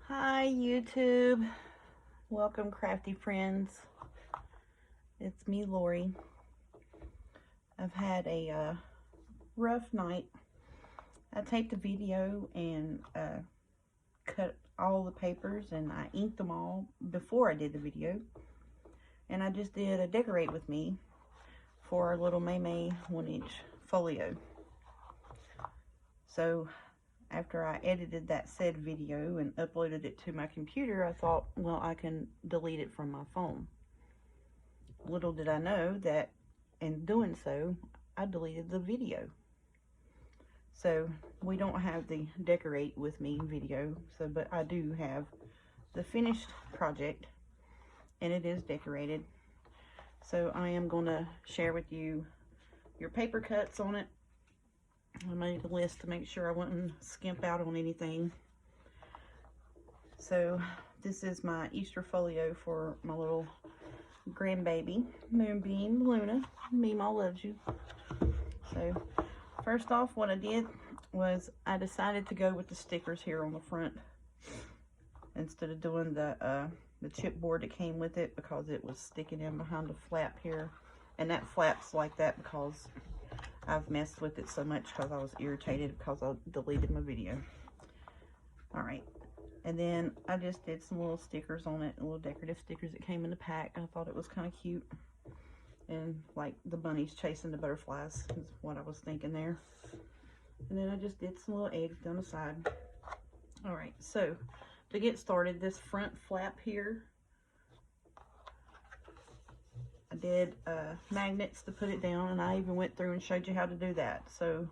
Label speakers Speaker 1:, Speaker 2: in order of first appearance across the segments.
Speaker 1: Hi YouTube, welcome crafty friends. It's me, Lori. I've had a rough night. I taped a video and cut all the papers and I inked them all before I did the video. And I just did a decorate with me for our little MayMay 1-inch folio. So after I edited that said video and uploaded it to my computer, I thought, well, I can delete it from my phone. Little did I know that in doing so, I deleted the video. So we don't have the decorate with me video, but I do have the finished project and it is decorated. So I am going to share with you your paper cuts on it. I made a list to make sure I wouldn't skimp out on anything. So this is my Easter folio for my little grandbaby, Moonbeam Luna. Meemaw loves you. So first off, what I did was I decided to go with the stickers here on the front instead of doing the chipboard that came with it, because it was sticking in behind the flap here. And that flap's like that because I've messed with it so much because I was irritated because I deleted my video. Alright, and then I just did some little stickers on it, little decorative stickers that came in the pack. I thought it was kind of cute. And like the bunnies chasing the butterflies is what I was thinking there. And then I just did some little eggs down the side. Alright, so to get started, this front flap here, I did magnets to put it down, and I even went through and showed you how to do that. So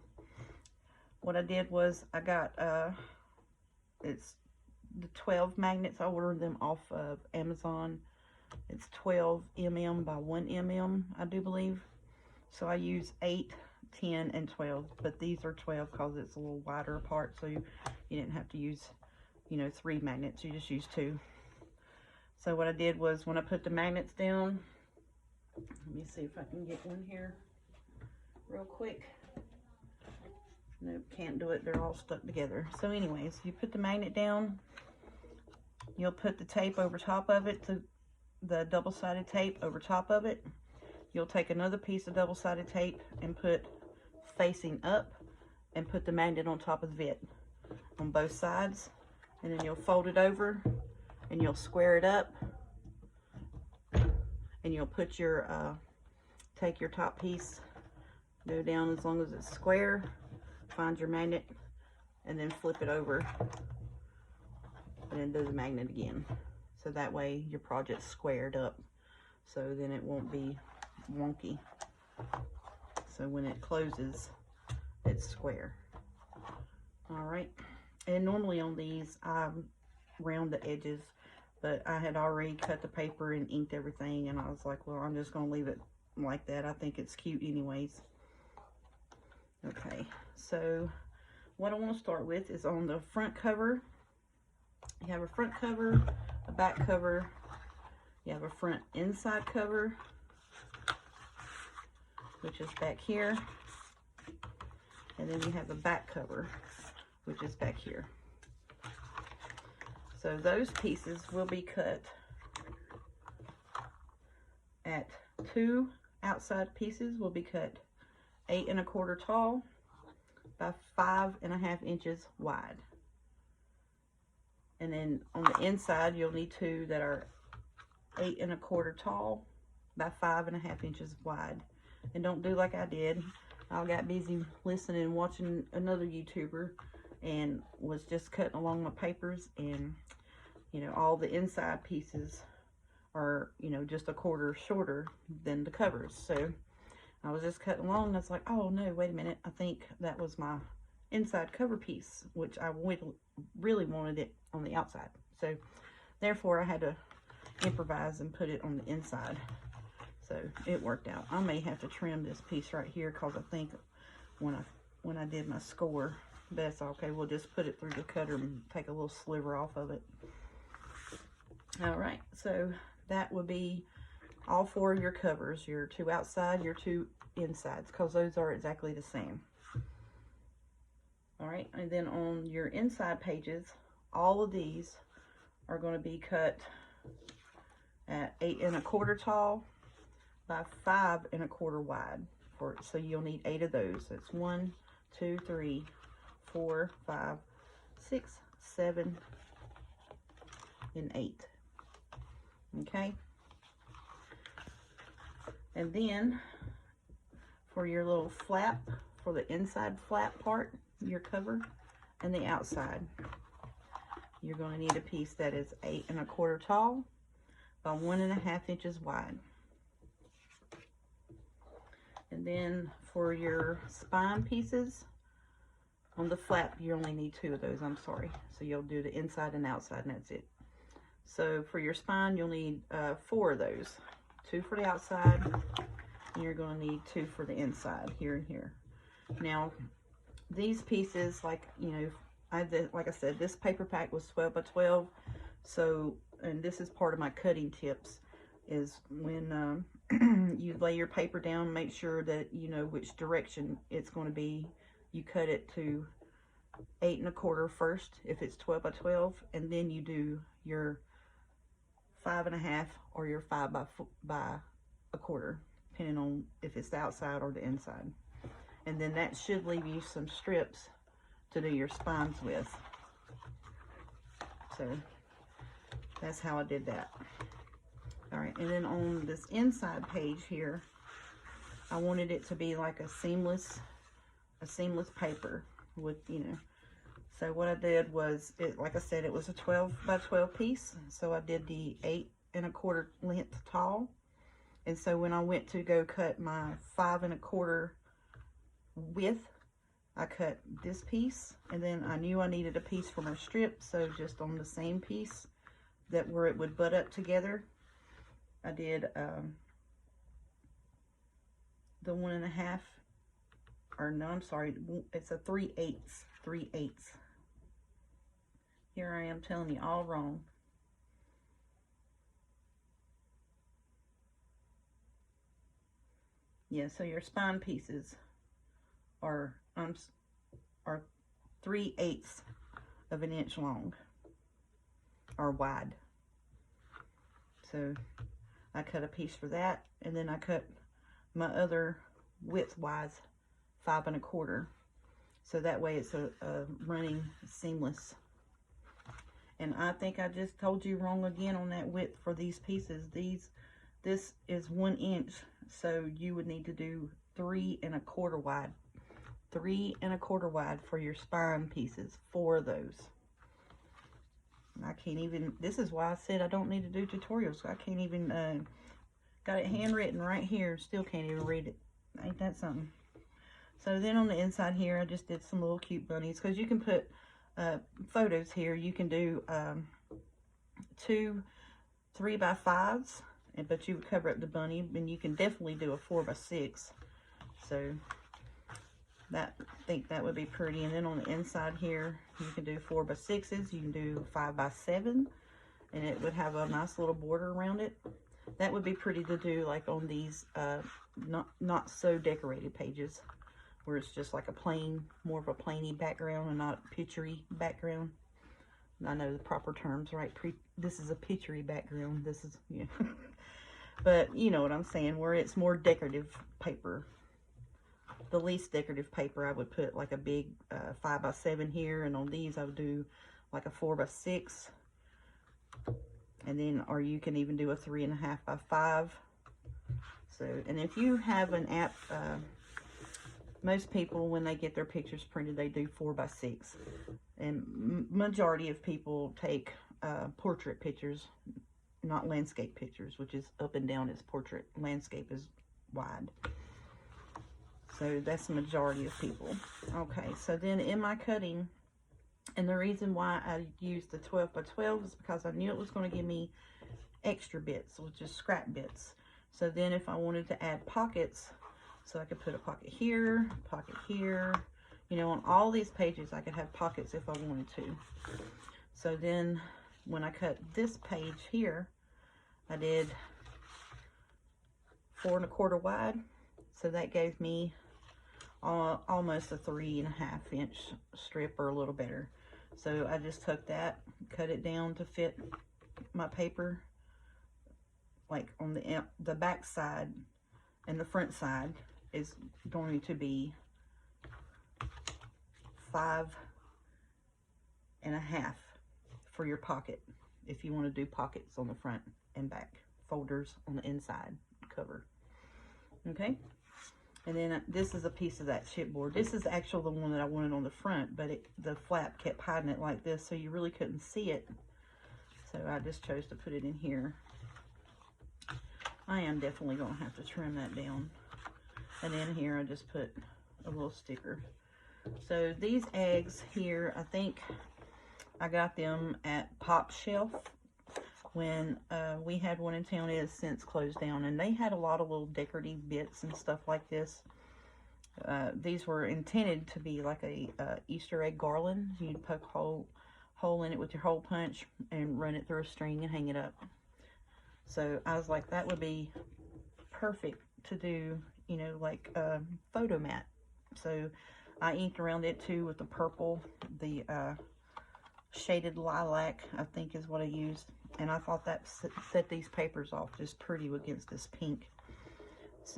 Speaker 1: what I did was I got it's the 12 magnets. I ordered them off of Amazon. It's 12 mm by 1 mm, I do believe. So I use 8, 10, and 12, but these are 12 because it's a little wider apart, so you didn't have to use, you know, 3 magnets, you just use 2. So what I did was, when I put the magnets down, let me see if I can get one here real quick. Nope, can't do it, they're all stuck together. So anyways, you put the magnet down, you'll put the tape over top of it, to the double-sided tape over top of it. You'll take another piece of double-sided tape and put facing up and put the magnet on top of it on both sides, and then you'll fold it over and you'll square it up, and you'll put your take your top piece, go down as long as it's square, find your magnet, and then flip it over and then do the magnet again. So that way your project's squared up, so then it won't be wonky. So when it closes, it's square. All right, and normally on these I round the edges, but I had already cut the paper and inked everything, and I was like, well, I'm just gonna leave it like that. I think it's cute anyways. Okay, so what I want to start with is on the front cover. You have a front cover, a back cover, you have a front inside cover, which is back here, and then you have a back cover, which is back here. So those pieces will be cut at 2 outside pieces will be cut 8 1/4 tall by 5 1/2 inches wide. And then on the inside, you'll need 2 that are 8 1/4 tall by 5 1/2 inches wide. And don't do like I did. I got busy listening and watching another YouTuber and was just cutting along my papers, and you know, all the inside pieces are, you know, just 1/4 shorter than the covers. So I was just cutting along, and I was like, oh no, wait a minute, I think that was my inside cover piece, which I really wanted it on the outside. So therefore I had to improvise and put it on the inside. So it worked out. I may have to trim this piece right here, because I think when I did my score, that's okay. We'll just put it through the cutter and take a little sliver off of it. All right, so that would be all 4 of your covers, your 2 outside, your 2 insides, because those are exactly the same. All right, and then on your inside pages, all of these are going to be cut at 8 1/4 tall by 5 1/4 wide. So you'll need 8 of those. That's 1, 2, 3, 4, 5, 6, 7, and 8. Okay. And then for your little flap, for the inside flap part, your cover, and the outside, you're going to need a piece that is 8 1/4 tall by 1 1/2 inches wide. And then for your spine pieces, on the flap, you only need 2 of those, I'm sorry. So you'll do the inside and outside, and that's it. So for your spine, you'll need 4 of those. 2 for the outside, and you're going to need 2 for the inside, here and here. Now, these pieces, like, you know, like I said, this paper pack was 12 by 12. So, and this is part of my cutting tips, is when you lay your paper down, make sure that you know which direction it's going to be. You cut it to 8 1/4 first, if it's 12 by 12, and then you do your 5 1/2 or your 5 by 1/4, depending on if it's the outside or the inside. And then that should leave you some strips to do your spines with. So that's how I did that. All right, and then on this inside page here, I wanted it to be like a seamless paper with, you know. So what I did was, like I said, it was a 12 by 12 piece. So I did the 8 1/4 length tall. And so when I went to go cut my 5 1/4 width, I cut this piece, and then I knew I needed a piece for my strip. So just on the same piece, that where it would butt up together, I did the 1 1/2, or no, I'm sorry, it's a 3/8. Here I am telling you all wrong. Yeah, so your spine pieces are 3/8 of an inch long, or wide. So I cut a piece for that, and then I cut my other width-wise 5 1/4. So that way it's a running seamless. And I think I just told you wrong again on that width for these pieces. This is 1 inch, so you would need to do 3 1/4 wide. 3 1/4 wide for your spine pieces, 4 of those. I can't even, this is why I said I don't need to do tutorials. I can't even, got it handwritten right here, still can't even read it. Ain't that something? So then on the inside here, I just did some little cute bunnies, because you can put photos here. You can do 2 3 by 5s, but you would cover up the bunny, and you can definitely do a 4 by 6. So I think that would be pretty. And then on the inside here, you can do 4 by 6s. You can do 5 by 7, and it would have a nice little border around it. That would be pretty to do like on these not so decorated pages, where it's just like a plain, more of a plainy background and not a pictury background. I know the proper terms, right? This is a pictury background. This is, yeah. But you know what I'm saying, where it's more decorative paper. The least decorative paper, I would put like a big 5 by 7 here, and on these I would do like a 4 by 6. And then, or you can even do a 3 1/2 by 5. So, and if you have an app, most people, when they get their pictures printed, they do 4 by 6. And majority of people take portrait pictures, not landscape pictures, which is up and down is portrait. Landscape is wide. So that's the majority of people. Okay, so then in my cutting, and the reason why I used the 12 by 12 is because I knew it was going to give me extra bits, which is scrap bits. So then if I wanted to add pockets, so I could put a pocket here, you know, on all these pages I could have pockets if I wanted to. So then when I cut this page here, I did 4 1/4 wide. So that gave me almost a 3 1/2 inch strip, or a little better. So I just took that, cut it down to fit my paper, like on the back side, and the front side is going to be 5.5 for your pocket, if you want to do pockets on the front and back, folders on the inside cover. Okay, and then this is a piece of that chipboard. This is actually the one that I wanted on the front, but the flap kept hiding it like this, so you really couldn't see it. So I just chose to put it in here. I am definitely going to have to trim that down. And then here I just put a little sticker. So these eggs here, I think I got them at Pop Shelf when we had one in town. It has since closed down, and they had a lot of little decorative bits and stuff like this. These were intended to be like a Easter egg garland. You'd poke a hole in it with your hole punch and run it through a string and hang it up. So I was like, that would be perfect to do, you know, like a photo mat. So I inked around it too with the purple, the shaded lilac, I think is what I used. And I thought that set these papers off just pretty against this pink.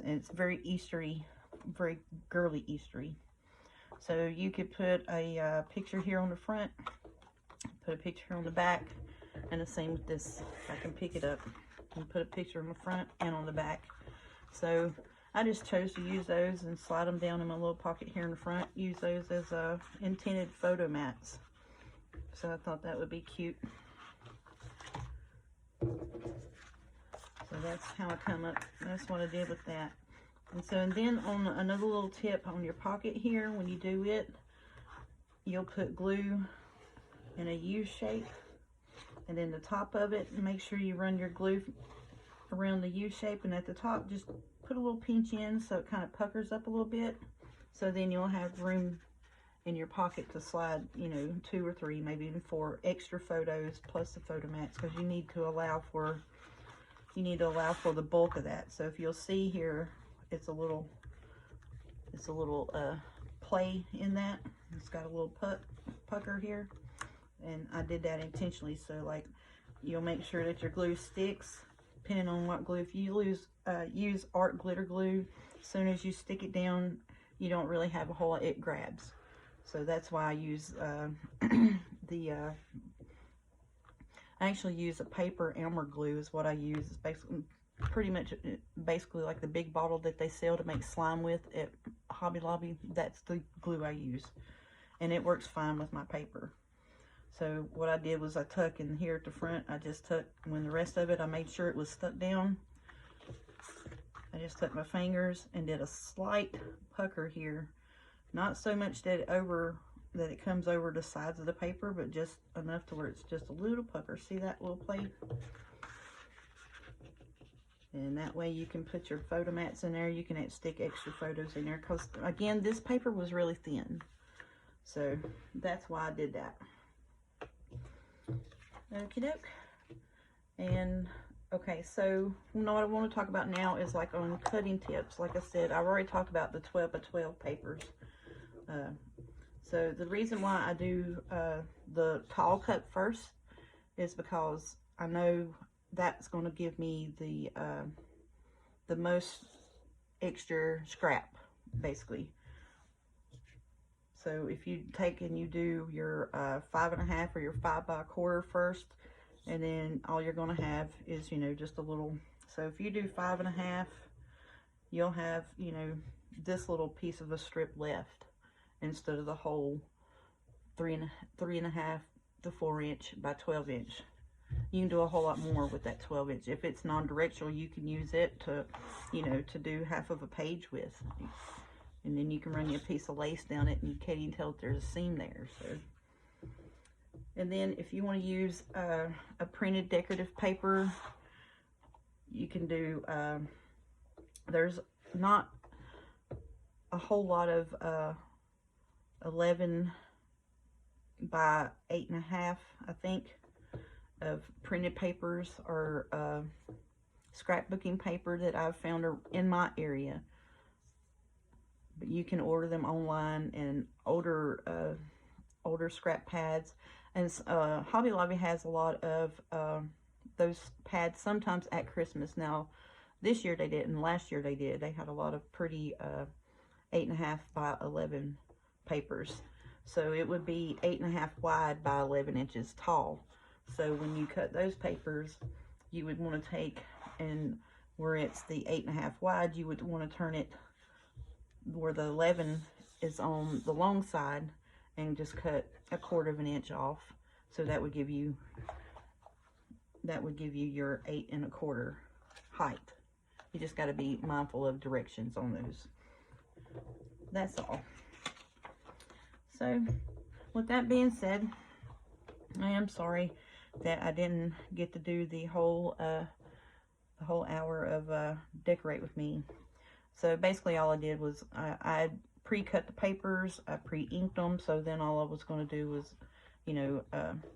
Speaker 1: It's very Eastery, very girly Eastery. So you could put a picture here on the front, put a picture on the back, and the same with this. I can pick it up and put a picture on the front and on the back. So I just chose to use those and slide them down in my little pocket here in the front. Use those as intended photo mats. So I thought that would be cute. So that's how I come up. That's what I did with that. And then on another little tip on your pocket here, when you do it, you'll put glue in a U shape, and then the top of it, make sure you run your glue around the U shape, and at the top just put a little pinch in so it kind of puckers up a little bit, so then you'll have room in your pocket to slide, you know, 2 or 3, maybe even 4 extra photos plus the photo mats, because you need to allow for the bulk of that. So if you'll see here, it's a little play in that. It's got a little pucker here, and I did that intentionally, so like you'll make sure that your glue sticks depending on what glue. If you use art glitter glue, as soon as you stick it down, you don't really have a whole lot, it grabs. So that's why I use I actually use a paper Elmer glue is what I use. It's basically like the big bottle that they sell to make slime with at Hobby Lobby. That's the glue I use, and it works fine with my paper. So what I did was I tuck in here at the front. I just tucked, when the rest of it, I made sure it was stuck down. I just took my fingers and did a slight pucker here. Not so much that it comes over the sides of the paper, but just enough to where it's just a little pucker. See that little plate? And that way you can put your photo mats in there. You can stick extra photos in there, because again, this paper was really thin. So that's why I did that. Okie doke. And okay, so what I want to talk about now is like on cutting tips. Like I said, I've already talked about the 12 by 12 papers. So the reason why I do the tall cut first is because I know that's going to give me the most extra scrap, basically. So if you take and you do your 5.5 or your 5 by 1/4 first, and then all you're going to have is, you know, just a little. So if you do 5.5, you'll have, you know, this little piece of a strip left instead of the whole 3.5 to 4 inch by 12 inch. You can do a whole lot more with that 12 inch. If it's non-directional, you can use it to, you know, to do half of a page with. And then you can run your piece of lace down it, and you can't even tell if there's a seam there. So, and then if you want to use a printed decorative paper, you can do, there's not a whole lot of 11 by 8.5, I think, of printed papers or scrapbooking paper that I've found in my area. But you can order them online, and older older scrap pads. And Hobby Lobby has a lot of those pads sometimes at Christmas. Now, this year they didn't. Last year they did. They had a lot of pretty 8.5 by 11 papers. So it would be 8.5 wide by 11 inches tall. So when you cut those papers, you would want to take, and where it's the 8.5 wide, you would want to turn it where the 11 is on the long side and just cut 1/4 of an inch off. So that would give you your 8 1/4 height. You just got to be mindful of directions on those. That's all. So with that being said, I am sorry that I didn't get to do the whole hour of decorate with me. So basically all I did was I pre-cut the papers, I pre-inked them, so then all I was going to do was, you know,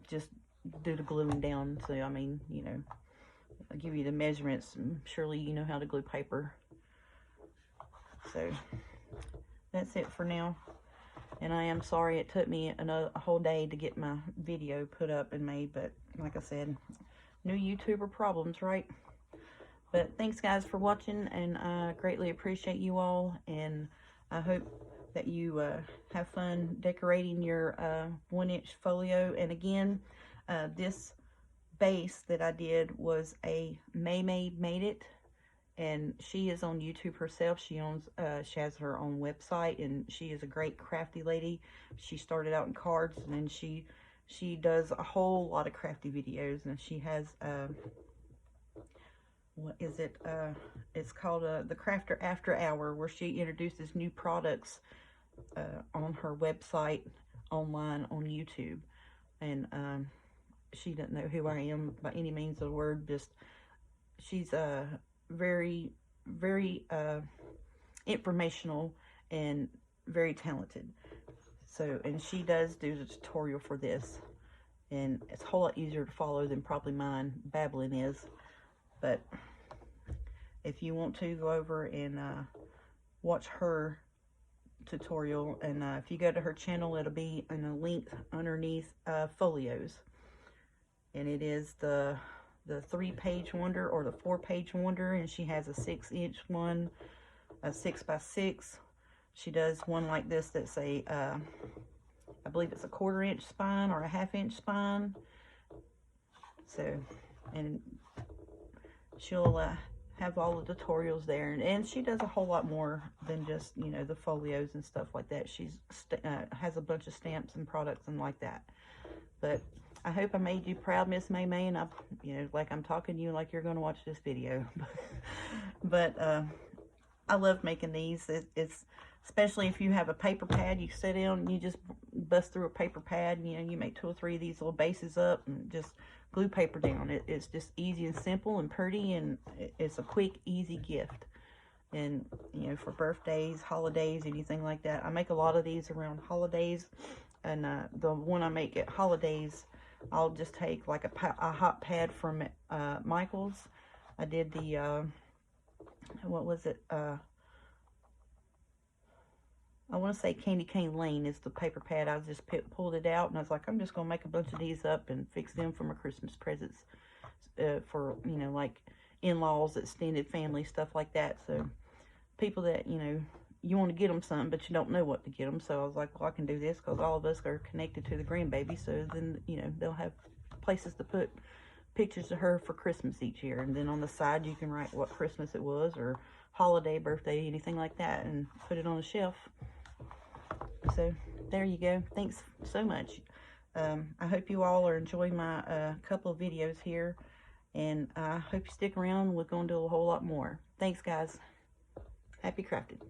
Speaker 1: just do the gluing down. So I mean, you know, I'll give you the measurements, and surely you know how to glue paper. So that's it for now. And I am sorry it took me a whole day to get my video put up and made, but like I said, new YouTuber problems, right? But thanks guys for watching, and I greatly appreciate you all, and I hope that you have fun decorating your 1-inch folio. And again, this base that I did was a MayMay made it, and she is on YouTube herself. She has her own website, and she is a great crafty lady. She started out in cards, and then she does a whole lot of crafty videos, and she has what is it? It's called the Crafter After Hour, where she introduces new products on her website, online, on YouTube. And she doesn't know who I am by any means of the word. Just she's very, very informational and very talented. So, and she does do the tutorial for this, and it's a whole lot easier to follow than probably mine babbling is. But if you want to, go over and watch her tutorial, and if you go to her channel, it'll be in a link underneath folios, and it is the 3-page wonder or the 4-page wonder, and she has a 6-inch one, a 6x6. She does one like this that's a I believe it's a 1/4 inch spine or a 1/2 inch spine. So, and she'll have all the tutorials there, and she does a whole lot more than just, you know, the folios and stuff like that. She's has a bunch of stamps and products and like that. But I hope I made you proud, Miss MayMay, and you know, like I'm talking to you like you're going to watch this video. But I love making these. It's especially if you have a paper pad, you sit down and you just bust through a paper pad, and you know, you make 2 or 3 of these little bases up and just glue paper down. It's just easy and simple and pretty, and it's a quick, easy gift. And you know, for birthdays, holidays, anything like that. I make a lot of these around holidays, and the one I make at holidays, I'll just take like a hot pad from Michael's. I did the what was it? I want to say Candy Cane Lane is the paper pad. I just pulled it out, and I was like, I'm just going to make a bunch of these up and fix them for my Christmas presents for, you know, like in-laws, extended family, stuff like that. So people that, you know, you want to get them something, but you don't know what to get them. So I was like, well, I can do this because all of us are connected to the grandbaby. So then, you know, they'll have places to put pictures of her for Christmas each year. And then on the side, you can write what Christmas it was, or holiday, birthday, anything like that, and put it on a shelf. So there you go. Thanks so much. I hope you all are enjoying my couple of videos here, and I hope you stick around. We're going to do a whole lot more. Thanks, guys. Happy crafting.